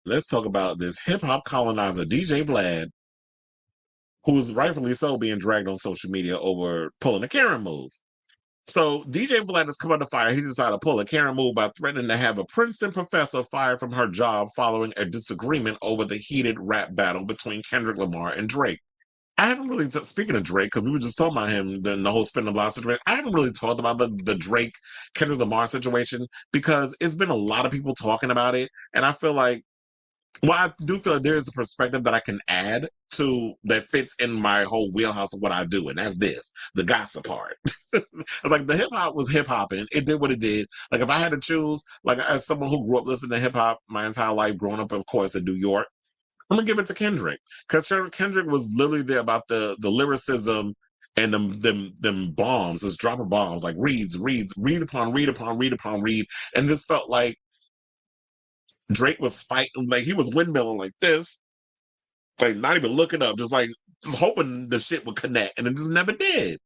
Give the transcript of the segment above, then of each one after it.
let's talk about this hip hop colonizer, DJ Vlad, who's rightfully so being dragged on social media over pulling a Karen move. So DJ Vlad has come under fire. He decided to pull a Karen move by threatening to have a Princeton professor fired from her job following a disagreement over the heated rap battle between Kendrick Lamar and Drake. I haven't really, speaking of Drake, because we were just talking about him, the whole spin the block situation. I haven't really talked about the Drake Kendrick Lamar situation because it's been a lot of people talking about it. And I feel like, well, I do feel like there is a perspective that I can add to that fits in my whole wheelhouse of what I do. And that's this, the gossip part. It's like the hip hop was hip hopping. It did what it did. Like if I had to choose, like as someone who grew up listening to hip hop my entire life, growing up, of course, in New York, I'm gonna give it to Kendrick because Kendrick was literally there about the lyricism and them bombs, just dropping bombs like read upon read upon read upon read, and this felt like Drake was fighting, like he was windmilling like this, like not even looking up, just hoping the shit would connect, and it just never did.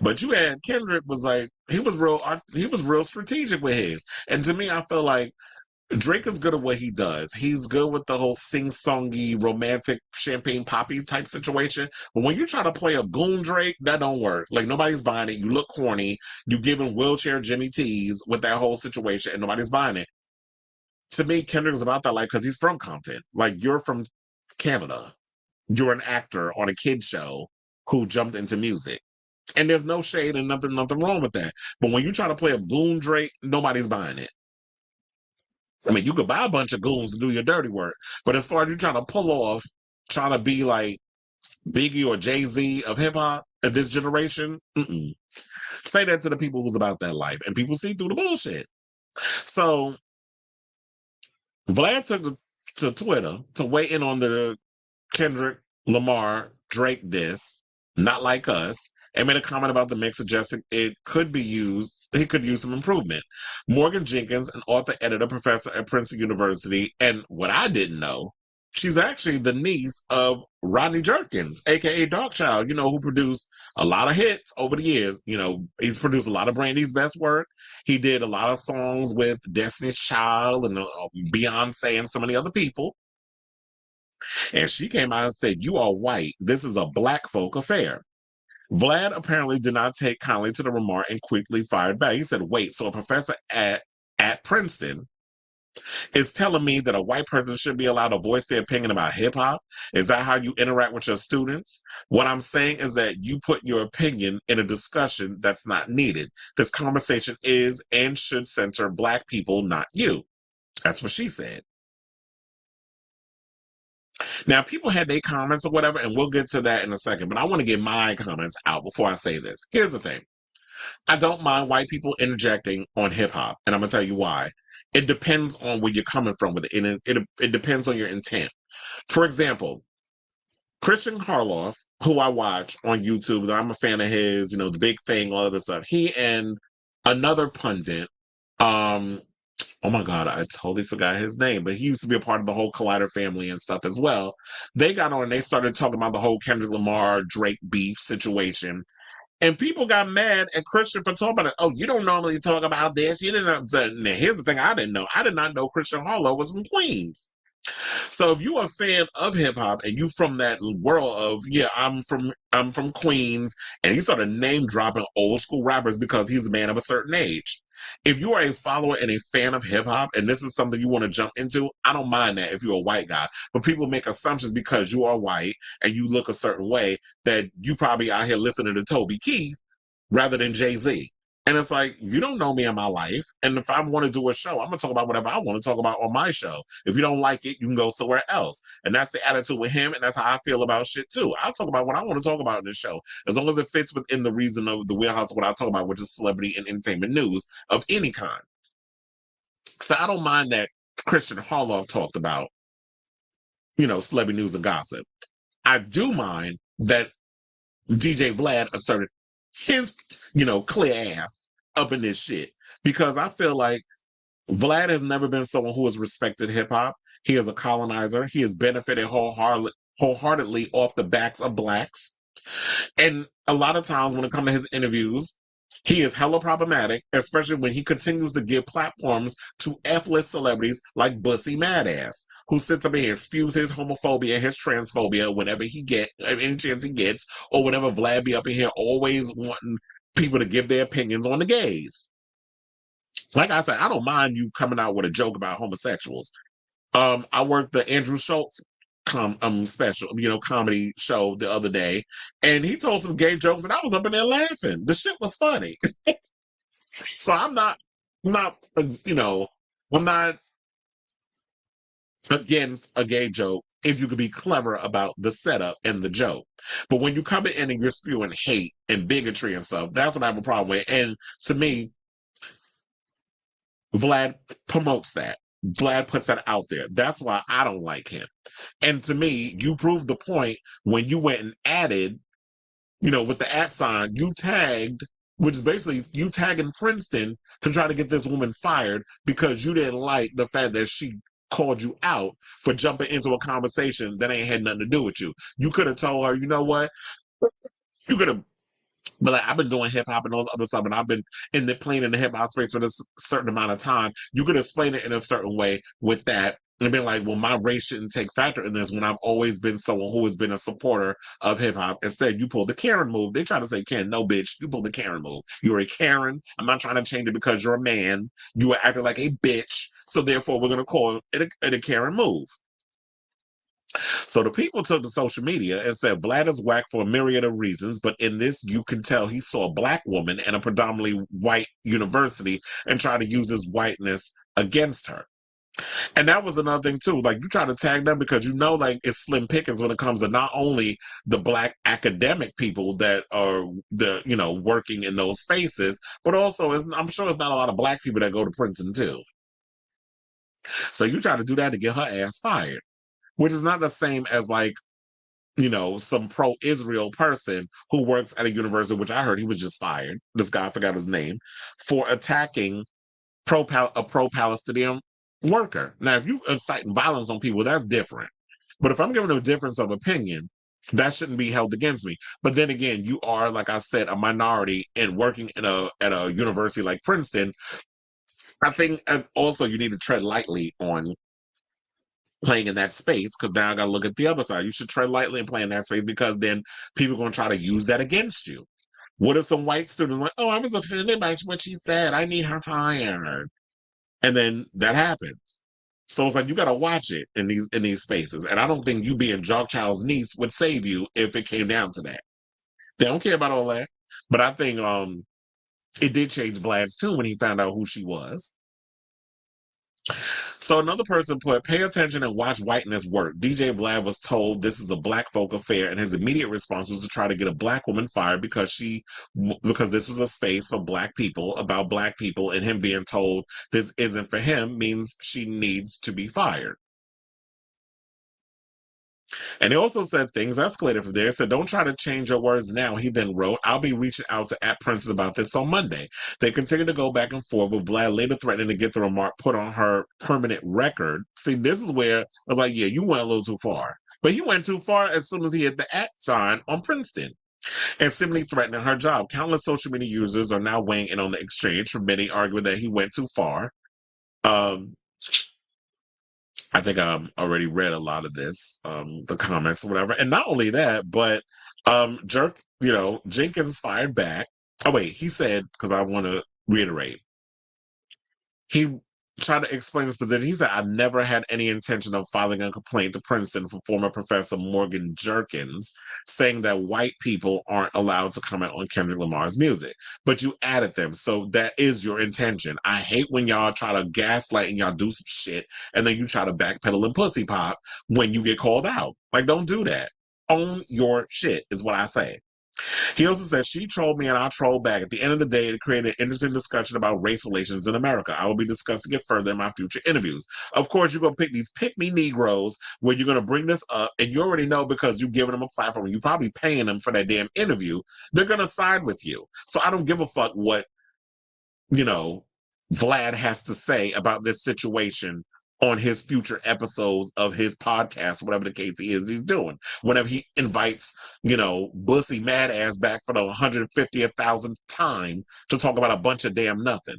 But you had Kendrick was like he was real strategic with his, and to me, I feel like Drake is good at what he does. He's good with the whole sing-songy, romantic, champagne poppy type situation. But when you try to play a goon Drake, that don't work. Like nobody's buying it. You look corny. You giving wheelchair Jimmy T's with that whole situation, and nobody's buying it. To me, Kendrick's about that life because he's from Compton. Like you're from Canada. You're an actor on a kid show who jumped into music. And there's no shade and nothing wrong with that. But when you try to play a goon Drake, nobody's buying it. I mean, you could buy a bunch of goons to do your dirty work, but as far as you trying to pull off, trying to be like Biggie or Jay-Z of hip hop at this generation, say that to the people who's about that life, and people see through the bullshit. So Vlad took to Twitter to weigh in on the Kendrick Lamar Drake diss, Not Like Us, and made a comment about the mix, suggesting it could be used, he could use some improvement. Morgan Jenkins, an author, editor, professor at Princeton University, and what I didn't know, she's actually the niece of Rodney Jerkins, aka Darkchild, who produced a lot of hits over the years. He's produced a lot of Brandy's best work. He did a lot of songs with Destiny's Child and Beyonce and so many other people. And she came out and said, "You are white. This is a black folk affair." Vlad apparently did not take kindly to the remark and quickly fired back. He said, "Wait, so a professor at Princeton is telling me that a white person should be allowed to voice their opinion about hip hop? Is that how you interact with your students? What I'm saying is that you put your opinion in a discussion that's not needed. This conversation is and should center black people, not you." That's what she said. Now, people had their comments or whatever, and we'll get to that in a second, but I want to get my comments out before I say this. Here's the thing. I don't mind white people interjecting on hip hop, and I'm going to tell you why. It depends on where you're coming from with it, and it depends on your intent. For example, Christian Harloff, who I watch on YouTube, I'm a fan of his, The Big Thing, all of this stuff. He and another pundit, um, oh my God, I totally forgot his name, but he used to be a part of the whole Collider family and stuff as well. They got on and they started talking about the whole Kendrick Lamar, Drake beef situation. And people got mad at Christian for talking about it. Oh, you don't normally talk about this. You didn't know. Now, here's the thing I didn't know. I did not know Christian Harlow was from Queens. So if you're a fan of hip hop and you from that world of, yeah, I'm from Queens, and he started name dropping old school rappers because he's a man of a certain age. If you are a follower and a fan of hip hop and this is something you want to jump into, I don't mind that if you're a white guy. But people make assumptions because you are white and you look a certain way that you probably out here listening to Toby Keith rather than Jay-Z. And it's like, you don't know me in my life. And if I want to do a show, I'm going to talk about whatever I want to talk about on my show. If you don't like it, you can go somewhere else. And that's the attitude with him. And that's how I feel about shit too. I'll talk about what I want to talk about in this show, as long as it fits within the reason of the wheelhouse of what I talk about, which is celebrity and entertainment news of any kind. So I don't mind that Christian Harloff talked about, celebrity news and gossip. I do mind that DJ Vlad asserted his, clear ass up in this shit, because I feel like Vlad has never been someone who has respected hip hop. He is a colonizer. He has benefited wholeheartedly off the backs of blacks. And a lot of times when it comes to his interviews, He is hella problematic, especially when he continues to give platforms to F-list celebrities like Bussy Madass, who sits up here and spews his homophobia and his transphobia whenever he get any chance he gets, or whenever Vlad be up in here always wanting people to give their opinions on the gays. Like I said, I don't mind you coming out with a joke about homosexuals. I worked the Andrew Schultz special, comedy show the other day, and he told some gay jokes, and I was up in there laughing. The shit was funny. So I'm not, I'm not against a gay joke if you could be clever about the setup and the joke. But when you come in and you're spewing hate and bigotry and stuff, that's what I have a problem with. And to me, Vlad promotes that. Vlad puts that out there. That's why I don't like him. And to me, you proved the point when you went and added, with the @ sign, you tagged, which is basically you tagging Princeton to try to get this woman fired because you didn't like the fact that she called you out for jumping into a conversation that ain't had nothing to do with you. You could have told her, you know what? You could have. But like, I've been doing hip hop and those other stuff, and I've been playing in the hip hop space for this certain amount of time. You could explain it in a certain way with that, and be like, "Well, my race shouldn't take factor in this." When I've always been someone who has been a supporter of hip hop. Instead, you pull the Karen move. They try to say Ken, no, bitch, you pull the Karen move. You're a Karen. I'm not trying to change it because you're a man. You were acting like a bitch, so therefore we're gonna call it a Karen move. So the people took to social media and said Vlad is whack for a myriad of reasons, but in this, you can tell he saw a black woman in a predominantly white university and tried to use his whiteness against her. And that was another thing too. Like, you try to tag them because like it's slim pickings when it comes to not only the black academic people that are working in those spaces, but also I'm sure it's not a lot of black people that go to Princeton too. So you try to do that to get her ass fired, which is not the same as like some pro-Israel person who works at a university, which I heard he was just fired. This guy, I forgot his name, for attacking a pro-Palestinian worker. Now, if you inciting violence on people, that's different. But if I'm giving a difference of opinion, that shouldn't be held against me. But then again, you are, like I said, a minority and working at a university like Princeton. I think also you need to tread lightly on playing in that space, because now I got to look at the other side. You should tread lightly and play in that space, because then people are going to try to use that against you. What if some white student like, oh, I was offended by what she said, I need her fired, and then that happens. So it's like you got to watch it in these spaces, and I don't think you being Jock Child's niece would save you if it came down to that. They don't care about all that, but I think it did change Vlad's too when he found out who she was. So another person put, pay attention and watch whiteness work. DJ Vlad was told this is a black folk affair, and his immediate response was to try to get a black woman fired because this was a space for black people, about black people, and him being told this isn't for him means she needs to be fired. And he also said things escalated from there. He said, don't try to change your words now. He then wrote, I'll be reaching out to @Princess about this on Monday. They continued to go back and forth, with Vlad later threatening to get the remark put on her permanent record. See, this is where I was like, yeah, you went a little too far. But he went too far as soon as he hit the @ sign on Princeton, and simply threatening her job. Countless social media users are now weighing in on the exchange, for many arguing that he went too far. I think I already read a lot of this, the comments or whatever. And not only that, but Jenkins fired back. Oh, wait, he said, because I want to reiterate, he tried to explain his position. He said, I never had any intention of filing a complaint to Princeton for former Professor Morgan Jerkins, saying that white people aren't allowed to comment on Kendrick Lamar's music. But you added them, so that is your intention. I hate when y'all try to gaslight and y'all do some shit, and then you try to backpedal and pussy pop when you get called out. Like, don't do that. Own your shit, is what I say. He also said, she trolled me and I trolled back. At the end of the day, it created an interesting discussion about race relations in America. I will be discussing it further in my future interviews. Of course, you're going to pick these pick-me Negroes where you're going to bring this up, and you already know, because you're giving them a platform, you're probably paying them for that damn interview, they're going to side with you. So I don't give a fuck what, Vlad has to say about this situation on his future episodes of his podcast, whatever the case he's doing. Whenever he invites, Bussy Mad Ass back for the 150,000th time to talk about a bunch of damn nothing.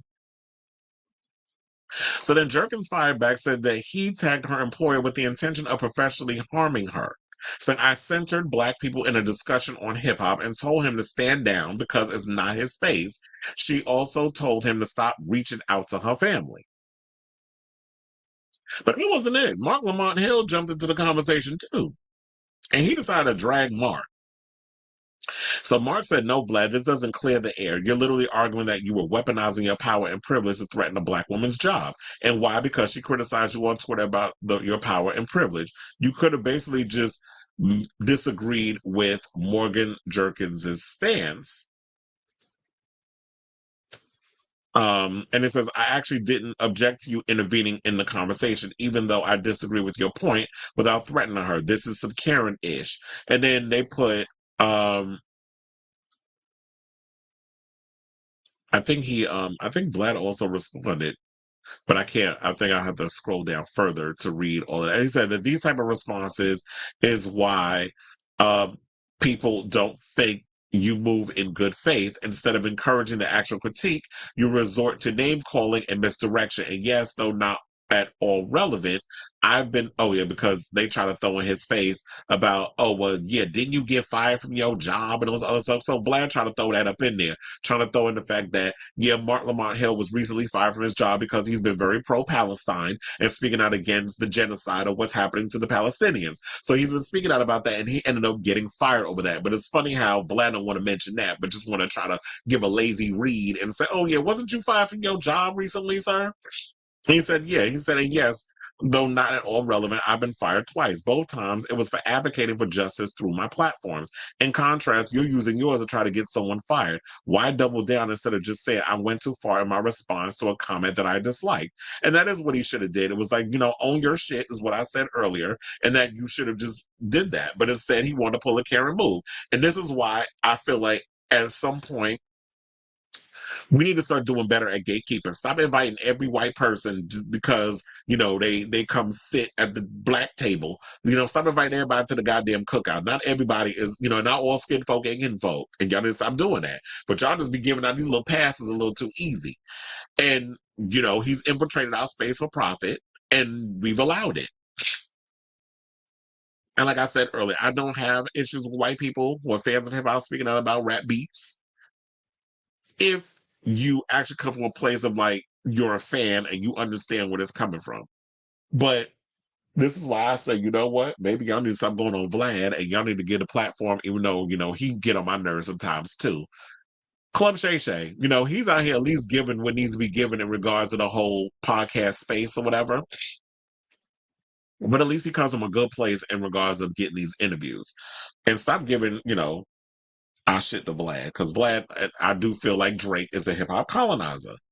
So then Jerkins fired back, said that he tagged her employer with the intention of professionally harming her. Saying, I centered Black people in a discussion on hip hop and told him to stand down because it's not his space. She also told him to stop reaching out to her family. But that wasn't it. Mark Lamont Hill jumped into the conversation too. And he decided to drag Mark. So Mark said, no, Vlad, this doesn't clear the air. You're literally arguing that you were weaponizing your power and privilege to threaten a Black woman's job. And why? Because she criticized you on Twitter about your power and privilege. You could have basically just disagreed with Morgan Jerkins' stance. And it says, I actually didn't object to you intervening in the conversation, even though I disagree with your point without threatening her. This is some Karen-ish. And then they put, I think Vlad also responded, but I think I have to scroll down further to read all of that. He said that these type of responses is why people don't think you move in good faith. Instead of encouraging the actual critique, you resort to name calling and misdirection. And yes, though not at all relevant, because they try to throw in his face about, didn't you get fired from your job and all this other stuff? So Vlad tried to throw that up in there, trying to throw in the fact that, Mark Lamont Hill was recently fired from his job because he's been very pro-Palestine and speaking out against the genocide of what's happening to the Palestinians. So he's been speaking out about that, and he ended up getting fired over that. But it's funny how Vlad don't want to mention that, but just want to try to give a lazy read and say, wasn't you fired from your job recently, sir? He said, and yes, though not at all relevant, I've been fired twice. Both times it was for advocating for justice through my platforms. In contrast, you're using yours to try to get someone fired. Why double down instead of just saying I went too far in my response to a comment that I disliked? And that is what he should have did. It was like, own your shit is what I said earlier, and that you should have just did that. But instead, he wanted to pull a Karen move. And this is why I feel like at some point, we need to start doing better at gatekeeping. Stop inviting every white person just because, they come sit at the Black table. Stop inviting everybody to the goddamn cookout. Not everybody is, not all skin folk ain't kin folk. And y'all need to stop doing that. But y'all just be giving out these little passes a little too easy. And, he's infiltrated our space for profit, and we've allowed it. And like I said earlier, I don't have issues with white people who are fans of hip hop speaking out about rap beefs. If you actually come from a place of like you're a fan and you understand where it's coming from. But this is why I say, you know what? Maybe y'all need to stop going on Vlad and y'all need to get a platform, even though, he get on my nerves sometimes too. Club Shay Shay, he's out here at least giving what needs to be given in regards to the whole podcast space or whatever. But at least he comes from a good place in regards of getting these interviews. And stop giving, our shit to Vlad. Because Vlad, I do feel like Drake is a hip hop colonizer.